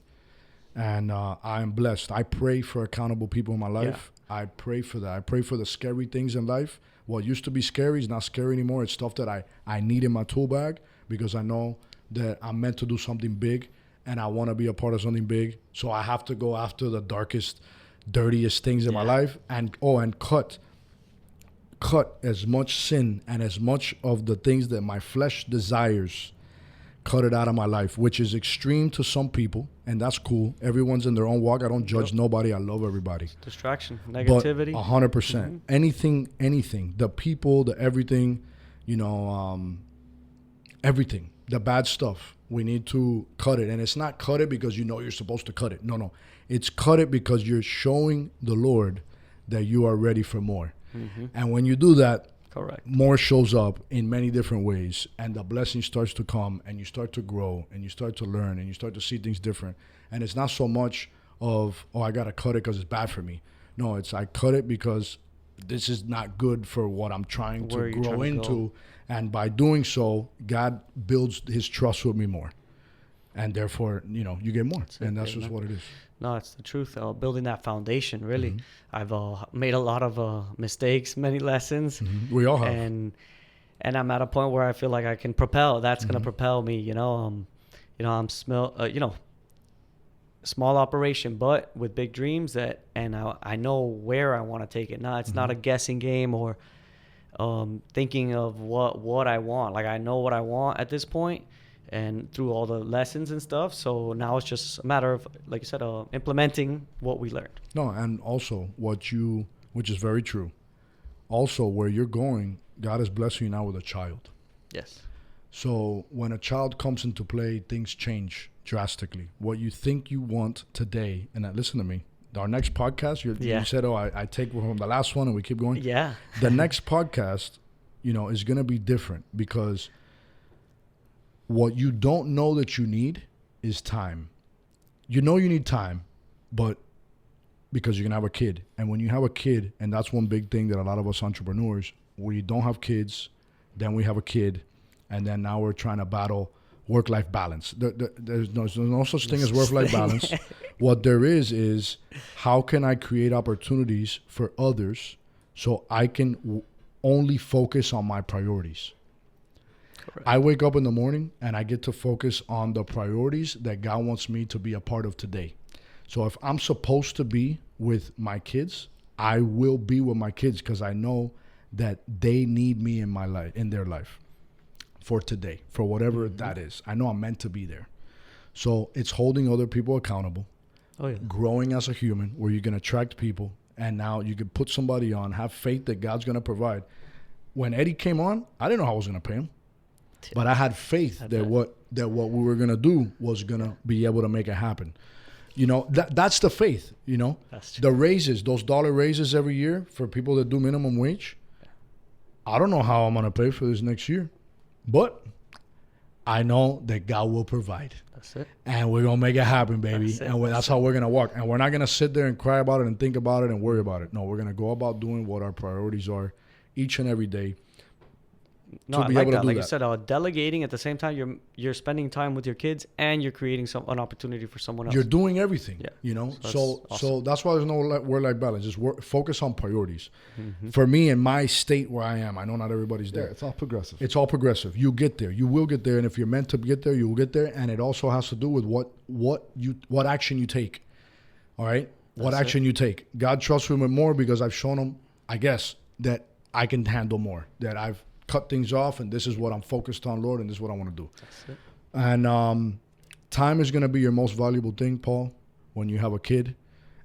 And I am blessed. I pray for accountable people in my life. Yeah. I pray for that. I pray for the scary things in life. What used to be scary is not scary anymore. It's stuff that I need in my tool bag because I know that I'm meant to do something big. And I want to be a part of something big. So I have to go after the darkest, dirtiest things in my life and cut as much sin and as much of the things that my flesh desires, cut it out of my life, which is extreme to some people. And that's cool. Everyone's in their own walk. I don't judge nobody. I love everybody. Distraction, negativity. But 100%. Anything, the people, the everything, you know, everything, the bad stuff. We need to cut it. And it's not cut it because you know you're supposed to cut it. No. It's cut it because you're showing the Lord that you are ready for more. Mm-hmm. And when you do that, correct, more shows up in many different ways. And the blessing starts to come and you start to grow and you start to learn and you start to see things different. And it's not so much of, I got to cut it because it's bad for me. No, it's I cut it because this is not good for what I'm trying to grow into. And by doing so, God builds his trust with me more. And therefore, you know, you get more. That's just what it is. No, it's the truth. Building that foundation, really. Mm-hmm. I've made a lot of mistakes, many lessons. Mm-hmm. We all have. And I'm at a point where I feel like I can propel. That's going to propel me, you know. I'm small operation, but with big dreams and I know where I want to take it. Now it's not a guessing game or thinking of what I want. Like I know what I want at this point, and through all the lessons and stuff. So now it's just a matter of, like you said, implementing what we learned. No, and also which is very true. Also, where you're going, God is blessing you now with a child. Yes. So when a child comes into play, things change drastically. What you think you want today, and listen to me, our next podcast, you said, I take from the last one and we keep going. Yeah. The next podcast, is going to be different because what you don't know that you need is time. You know you need time, but because you're going to have a kid. And when you have a kid, and that's one big thing that a lot of us entrepreneurs, we don't have kids, then we have a kid, and then now we're trying to battle work-life balance. There's no such thing as work-life balance. What there is how can I create opportunities for others so I can only focus on my priorities. Correct. I wake up in the morning and I get to focus on the priorities that God wants me to be a part of today. So if I'm supposed to be with my kids, I will be with my kids because I know that they need me in my life, in their life, for today, for whatever that is. I know I'm meant to be there. So it's holding other people accountable, growing as a human, where you can attract people, and now you can put somebody on, have faith that God's going to provide. When Eddie came on, I didn't know how I was going to pay him, but I had faith that what we were going to do was going to be able to make it happen. That's the faith, That's true. The raises, those dollar raises every year for people that do minimum wage. I don't know how I'm going to pay for this next year, but I know that God will provide. That's it. And we're going to make it happen, baby. That's how we're going to walk. And we're not going to sit there and cry about it and think about it and worry about it. No, we're going to go about doing what our priorities are each and every day. No, I like that. Like you said, delegating at the same time, you're spending time with your kids and you're creating an opportunity for someone else. You're doing everything, So that's why there's no work-life balance. Just focus on priorities. For me, in my state where I am, I know not everybody's there. Yeah, it's all progressive. It's all progressive. You get there. You will get there. And if you're meant to get there, you will get there. And it also has to do with what action you take. All right? What action you take. God trusts me with more because I've shown him, I guess, that I can handle more, that I've cut things off, and this is what I'm focused on, Lord, and this is what I want to do. That's it. And time is going to be your most valuable thing, Paul, when you have a kid,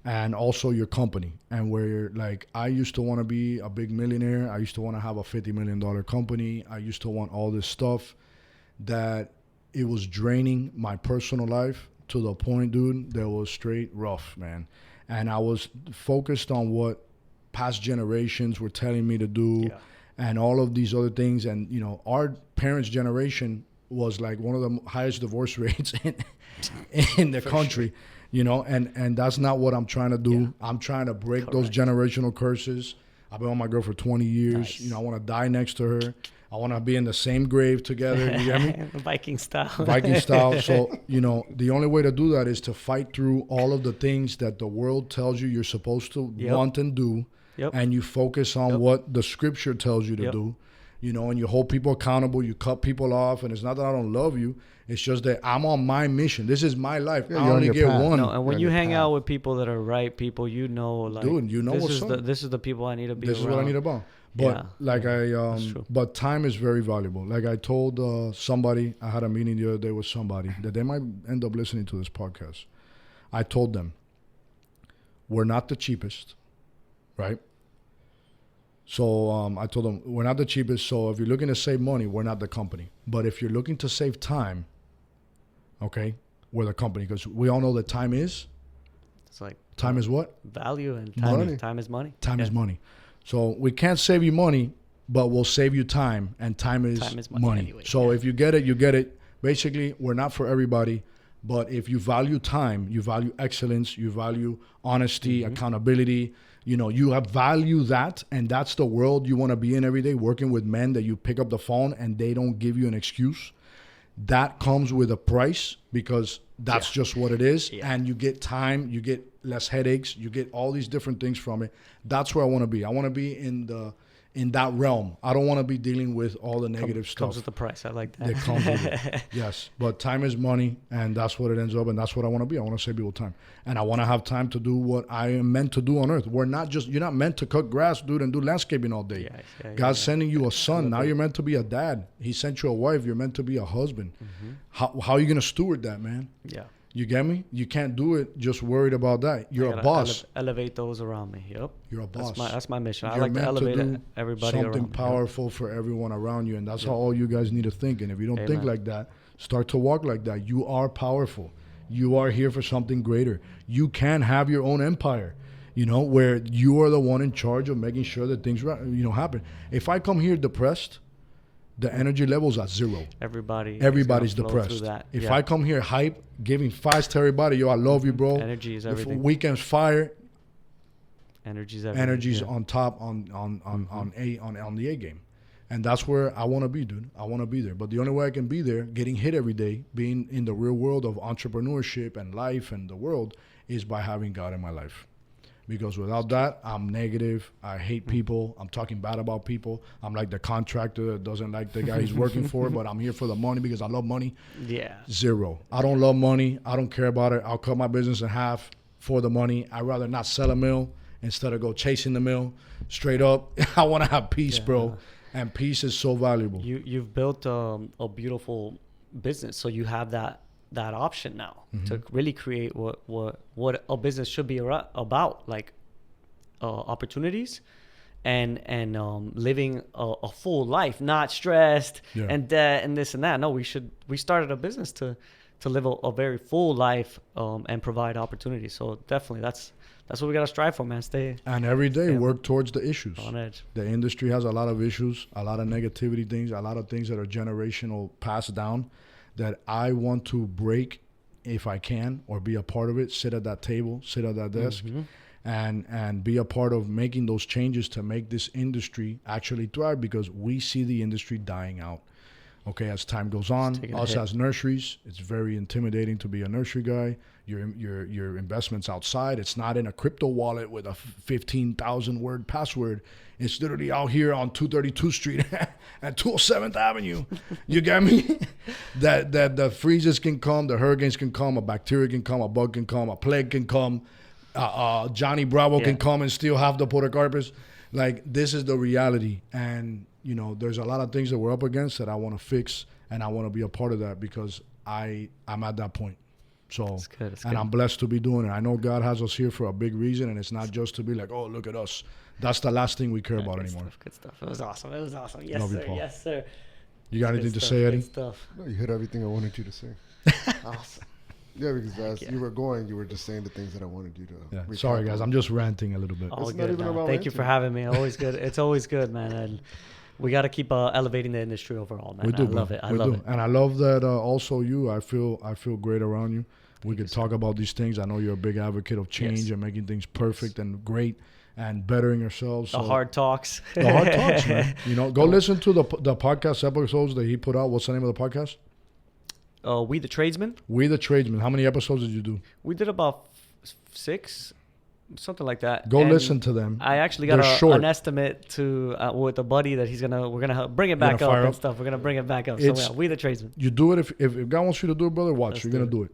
and also your company. And where you're like, I used to want to be a big millionaire. I used to want to have a $50 million company. I used to want all this stuff that it was draining my personal life to the point, dude, that was straight rough, man. And I was focused on what past generations were telling me to do. Yeah. And all of these other things. And, our parents' generation was like one of the highest divorce rates in the country, and that's not what I'm trying to do. Yeah. I'm trying to break those generational curses. I've been with my girl for 20 years. Nice. I want to die next to her. I want to be in the same grave together. You get me? Viking style. Viking style. So, the only way to do that is to fight through all of the things that the world tells you you're supposed to want and do. Yep. And you focus on what the scripture tells you to do, and you hold people accountable. You cut people off, and it's not that I don't love you. It's just that I'm on my mission. This is my life. I only get one. No, and when you hang out with people that are right people, dude, this is the people I need to be around. This is what I need about. But but time is very valuable. Like I told somebody, I had a meeting the other day with somebody that they might end up listening to this podcast. I told them, we're not the cheapest. Right? So I told them, we're not the cheapest. So if you're looking to save money, we're not the company. But if you're looking to save time, okay, we're the company. Because we all know that time is? It's like... Time is what? Value, and time is money. Time is money. So we can't save you money, but we'll save you time. And time is money. Anyway, so if you get it, you get it. Basically, we're not for everybody. But if you value time, you value excellence, you value honesty, accountability, you have value that, and that's the world you want to be in every day, working with men that you pick up the phone and they don't give you an excuse. That comes with a price because that's just what it is. Yeah. And you get time, you get less headaches, you get all these different things from it. That's where I want to be. I want to be in in that realm. I don't want to be dealing with all the negative stuff. Comes with the price. I like that. It comes with it. Yes. But time is money, and that's what it ends up, and that's what I want to be. I want to save people time. And I want to have time to do what I am meant to do on earth. You're not meant to cut grass, dude, and do landscaping all day. God's sending you a son. Now you're meant to be a dad. He sent you a wife. You're meant to be a husband. Mm-hmm. How are you going to steward that, man? Yeah. You get me? You can't do it just worried about that. You're a boss. Elevate those around me. Yep. You're a boss. That's my mission. I like to elevate everybody around me. Something powerful for everyone around you. And that's how all you guys need to think. And if you don't think like that, start to walk like that. You are powerful. You are here for something greater. You can have your own empire, where you are the one in charge of making sure that things, happen. If I come here depressed, the energy level's at zero. Everybody's depressed. If I come here hype, giving fives to everybody, yo, I love you, bro. Energy is everything. If weekend's fire. Energy's everything. Energy's on top on the A game. And that's where I want to be, dude. I want to be there. But the only way I can be there, getting hit every day, being in the real world of entrepreneurship and life and the world, is by having God in my life. Because without that, I'm negative. I hate people. I'm talking bad about people. I'm like the contractor that doesn't like the guy he's working for, but I'm here for the money because I love money. Yeah. Zero. I don't love money. I don't care about it. I'll cut my business in half for the money. I'd rather not sell a mill instead of go chasing the mill. Straight up. I want to have peace, bro. And peace is so valuable. You've built a beautiful business, so you have that option now to really create what a business should be about, like opportunities and living a full life, not stressed and debt and this and that. No, we started a business to live a very full life and provide opportunities. So definitely that's what we got to strive for, man. And every day work towards the issues. On edge. The industry has a lot of issues, a lot of negativity things, a lot of things that are generational passed down that I want to break if I can, or be a part of it, sit at that table, sit at that desk, and be a part of making those changes to make this industry actually thrive, because we see the industry dying out. Okay, as time goes on, us as nurseries, it's very intimidating to be a nursery guy. Your investments outside, it's not in a crypto wallet with a 15,000 word password. It's literally out here on 232 Street and 207th Avenue. You get me? that the freezes can come, the hurricanes can come, a bacteria can come, a bug can come, a plague can come, Johnny Bravo can come and steal half the Podocarpus. Like, this is the reality. And, there's a lot of things that we're up against that I want to fix, and I want to be a part of that because I'm at that point. So, it's good. I'm blessed to be doing it. I know God has us here for a big reason, and it's not just to be like, oh, look at us. That's the last thing we care about anymore. Good stuff. It was awesome. Yes, love sir. You, yes, sir. You got anything to say, Eddie? No, you hit everything I wanted you to say. Awesome. Yeah, because as you were going, you were just saying the things that I wanted you to. Yeah. Sorry, guys. I'm just ranting a little bit. All good. Thank you for having me. Always good. It's always good, man. And we got to keep elevating the industry overall, man. I love it. I love it. And I love that also I feel great around you. We could talk about these things. I know you're a big advocate of change and making things perfect and great and bettering yourselves. The hard talks. The hard talks, man. Go listen to the podcast episodes that he put out. What's the name of the podcast? We the Tradesmen. We the Tradesmen. How many episodes did you do? We did about 6, something like that. Go listen to them. I actually got an estimate to with a buddy that we're gonna bring it back up and stuff. We're gonna bring it back up. So We the Tradesmen. You do it if God wants you to do it, brother. Watch, you're gonna do it.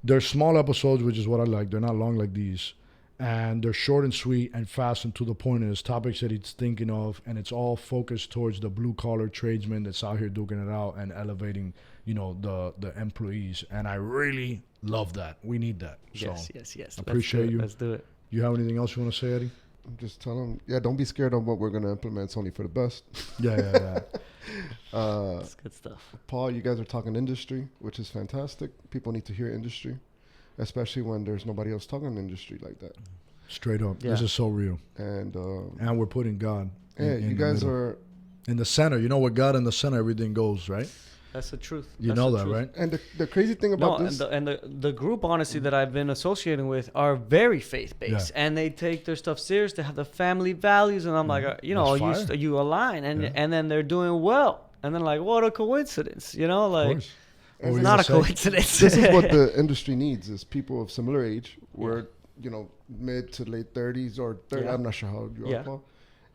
They're small episodes, which is what I like. They're not long like these. And they're short and sweet and fast and to the point. And it's topics that he's thinking of. And it's all focused towards the blue-collar tradesman that's out here duking it out and elevating, the employees. And I really love that. We need that. Yes. Appreciate you. Let's do it. You have anything else you want to say, Eddie? I'm just telling them, don't be scared of what we're going to implement. It's only for the best. Yeah. That's good stuff. Paul, you guys are talking industry, which is fantastic. People need to hear industry, especially when there's nobody else talking industry like that. Straight up. Yeah. This is so real. And we're putting God in you guys are in the center. With God in the center, everything goes, right? That's the truth. That's the truth. Right? And the crazy thing about this... And the group, honestly, that I've been associating with are very faith-based. Yeah. And they take their stuff serious. They have the family values. And I'm like, you align. And then they're doing well. And then like, what a coincidence. It's not a coincidence. This is what the industry needs, is people of similar age. We're, mid to late 30s or 30. I'm not sure how old you are, Paul.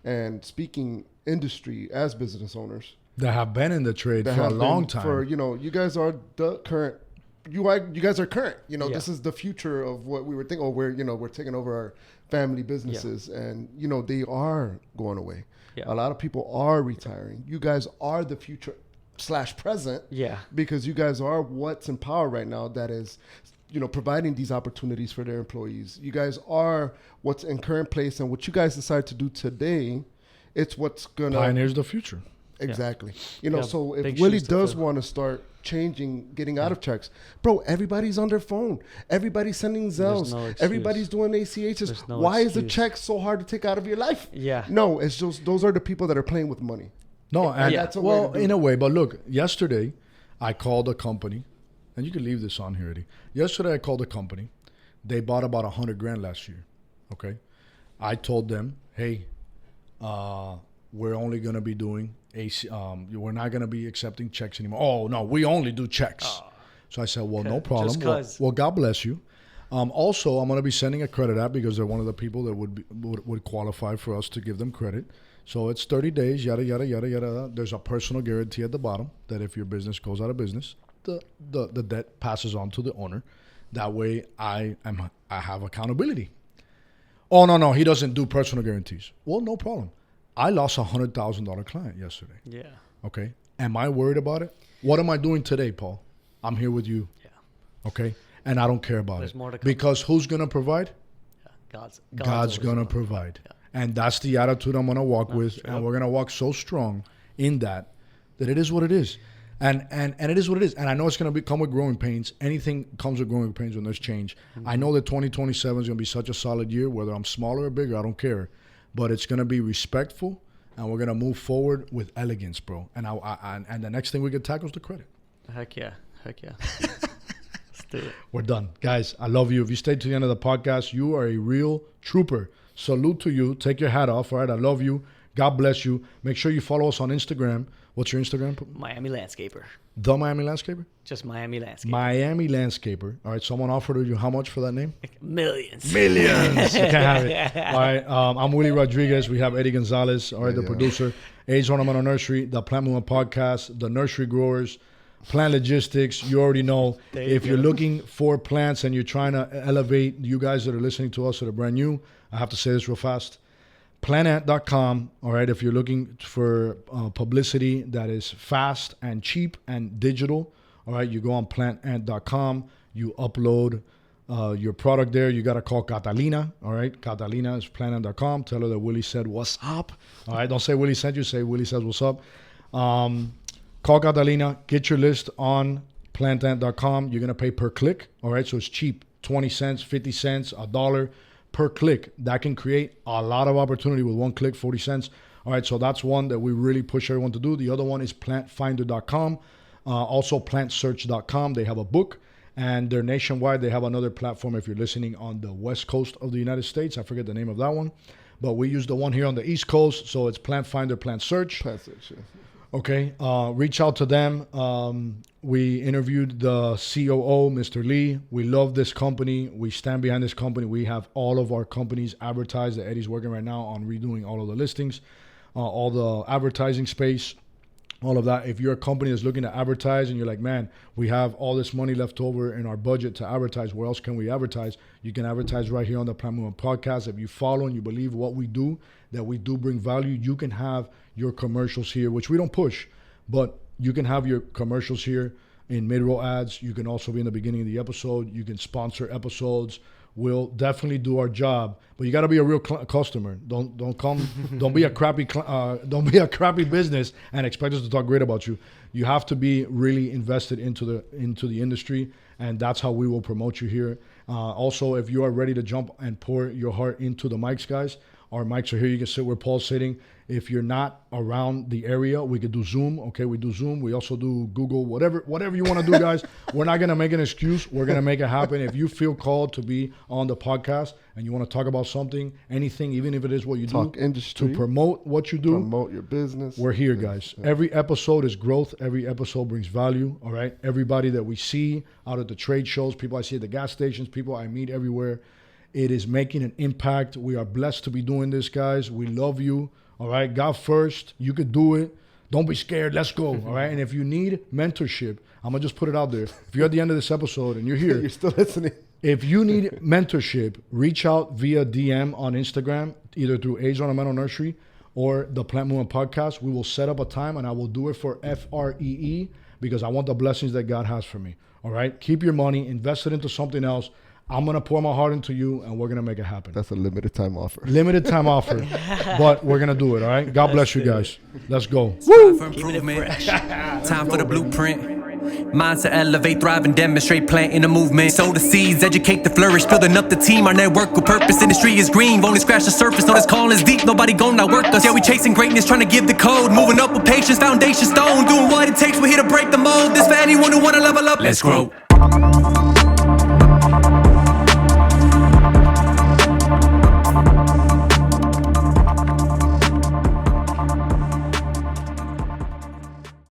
and speaking industry as business owners that have been in the trade for a long time. For, you guys are the current. You guys are current. This is the future of what we were thinking. Oh, we're taking over our family businesses, and they are going away. Yeah. A lot of people are retiring. You guys are the future / present. Yeah. Because you guys are what's in power right now. That is, providing these opportunities for their employees. You guys are what's in current place, and what you guys decide to do today, it's what's gonna pioneers the future. Exactly. So if Willie does want to start changing, getting out of checks, bro, everybody's on their phone. Everybody's sending Zells. Everybody's doing ACHs. Why is the check so hard to take out of your life? Yeah. No, it's just those are the people that are playing with money. No, and that's in a way. But look, yesterday I called a company, and you can leave this on here, Eddie. Yesterday I called a company. They bought about $100,000 last year. Okay, I told them, hey, we're only gonna be doing we're not going to be accepting checks anymore. Oh, no, we only do checks. So I said, well, no problem. Well, God bless you. Also, I'm going to be sending a credit app because they're one of the people that would qualify for us to give them credit. So it's 30 days, yada, yada, yada, yada. There's a personal guarantee at the bottom that if your business goes out of business, the debt passes on to the owner. That way I have accountability. Oh, no, he doesn't do personal guarantees. Well, no problem. I lost a $100,000 client yesterday. Yeah. Okay. Am I worried about it? What am I doing today, Paul? I'm here with you. Yeah. Okay. And I don't care about There's it. More to come. Because who's going to provide? Yeah. God's going to provide. Yeah. And that's the attitude I'm going to walk with. And we're going to walk so strong in that it is what it is. And it is what it is. And I know it's going to come with growing pains. Anything comes with growing pains when there's change. Mm-hmm. I know that 2027 is going to be such a solid year, whether I'm smaller or bigger, I don't care. But it's going to be respectful, and we're going to move forward with elegance, bro. And and the next thing we can tackle is the credit. Heck yeah. Let's do it. We're done. Guys, I love you. If you stayed to the end of the podcast, you are a real trooper. Salute to you. Take your hat off, all right? I love you. God bless you. Make sure you follow us on Instagram. What's your Instagram? Miami Landscaper. The Miami Landscaper? Just Miami Landscaper. Miami Landscaper. All right. Someone offered you how much for that name? Millions. You can't have it. All right. I'm Willie Rodriguez. We have Eddie Gonzalez, all right, the producer. Age Ornamental Nursery, the Plant Movement Podcast, the Nursery Growers, Plant Logistics. You already know. If you're looking for plants and you're trying to elevate, you guys that are listening to us that are brand new, I have to say this real fast. Plantant.com, all right, if you're looking for publicity that is fast and cheap and digital, all right, you go on plantant.com, you upload your product there. You got to call Catalina, all right? Catalina is plantant.com. Tell her that Willie said, what's up? All right, don't say Willie sent you, say Willie says, what's up? Call Catalina, get your list on plantant.com. You're going to pay per click, all right? So it's cheap, 20 cents, 50 cents, $1 per click. That can create a lot of opportunity with one click, 40 cents. All right, so that's one that we really push everyone to do. The other one is plantfinder.com, also plantsearch.com. They have a book, and they're nationwide. They have another platform if you're listening on the west coast of the United States. I forget the name of that one, but we use the one here on the east coast, so it's Plant Finder, Plant Search. Plant Search, yeah. Okay, reach out to them. We interviewed the COO, Mr. Lee. We love this company. We stand behind this company. We have all of our companies advertised. That Eddie's working right now on redoing all of the listings, all the advertising space, all of that. If you're a company that's looking to advertise and you're like, man, we have all this money left over in our budget to advertise, where else can we advertise? You can advertise right here on the Plant Movement Podcast. If you follow and you believe what we do, that we do bring value, you can have your commercials here, which we don't push, but you can have your commercials here in mid-roll ads. You can also be in the beginning of the episode. You can sponsor episodes. We'll definitely do our job, but you got to be a real customer. Don't come. Don't be a crappy. Don't be a crappy business and expect us to talk great about you. You have to be really invested into the industry, and that's how we will promote you here. Also, if you are ready to jump and pour your heart into the mics, guys, our mics are here. You can sit where Paul's sitting. If you're not around the area, we could do Zoom. Okay, we do Zoom. We also do Google, whatever you want to do, guys. We're not going to make an excuse. We're going to make it happen. If you feel called to be on the podcast and you want to talk about something, anything, even if it is what you talk do, industry, to promote what you do, promote your business, we're here, guys. Yeah. Every episode is growth. Every episode brings value, all right? Everybody that we see out at the trade shows, people I see at the gas stations, people I meet everywhere, it is making an impact. We are blessed to be doing this, guys. We love you. All right, God first. You could do it. Don't be scared. Let's go. All right. And if you need mentorship, I'm gonna just put it out there. If you're at the end of this episode and you're here, you're still listening. If you need mentorship, reach out via DM on Instagram, either through Age Ornamental Nursery or the Plant Movement Podcast. We will set up a time and I will do it for FREE because I want the blessings that God has for me. All right. Keep your money, invest it into something else. I'm going to pour my heart into you and we're going to make it happen. That's a limited time offer. Limited time offer. But we're going to do it, all right? God bless you guys. Let's go. Woo! For improvement. Time for the blueprint. Mindset, elevate, thrive, and demonstrate, planting a movement. Sow the seeds, educate the flourish, building up the team. Our network with purpose, industry is green. Only scratch the surface, know this call is deep. Nobody gon' outwork us. Yeah, we chasing greatness, trying to give the code. Moving up with patience, foundation stone. Doing what it takes, we're here to break the mold. This for anyone who wanna level up. Let's grow.